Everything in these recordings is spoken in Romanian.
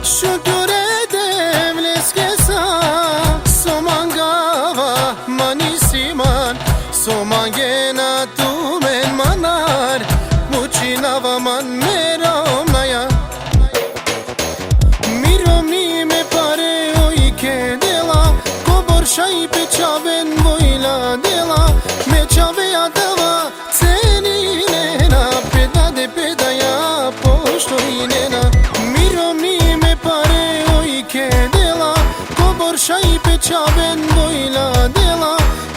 Şükür edevleskesa Somangava manisiman Somangena tumen manar Mucinava man meramnaya Miromi me pare oi ke dela Kobor shai pe chaven voila dela Me chave adava cenina Peda de pedaya pošto inena Miromi me pare oi ke dela Kobor shai pe chaven voila dela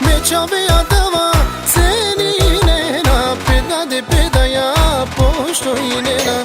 Me chave adava cenina Peda de pedaya pošto inena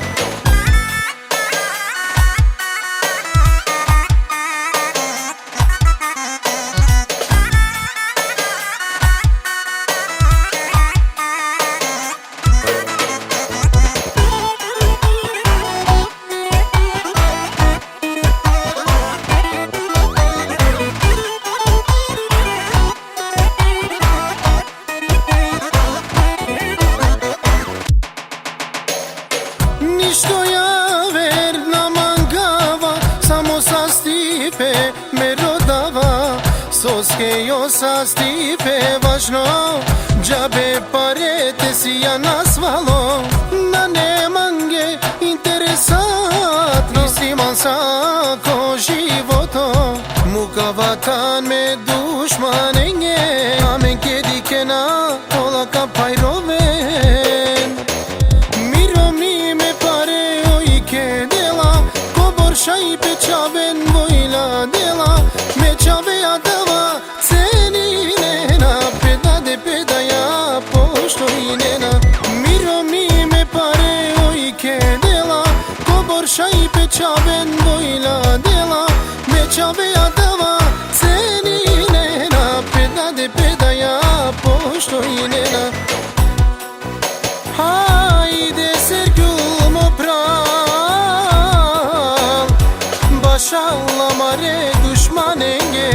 Ništo ja verna mangava Samo sa stipe me rodava Soske jo sa stipe važno Džabe parete si ja nasvalo Na ne mange interesatno Istiman sa ko životo Mukavatan me dušmanenge Amen kedikena Ola kapaj roven Shai pe chaven voila dela Me chave adava cenina Peda de pedaya pošto inena Miromi me pare oi ke dela Kobor shai pe chaven voila dela Me chave adava cenina Peda de pedaya pošto inena Haide sergiumo Maşallah mare düşmanenge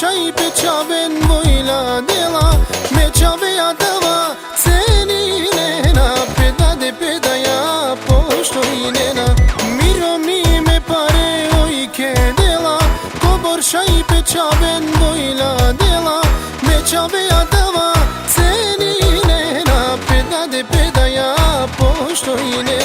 Shai pe chaven voila dela Me chave adava cenina Peda de pedaya pošto inena Miromi me pare oi ke dela Kobor shai pe chaven voila dela Me chave adava cenina Peda de pedaya pošto inena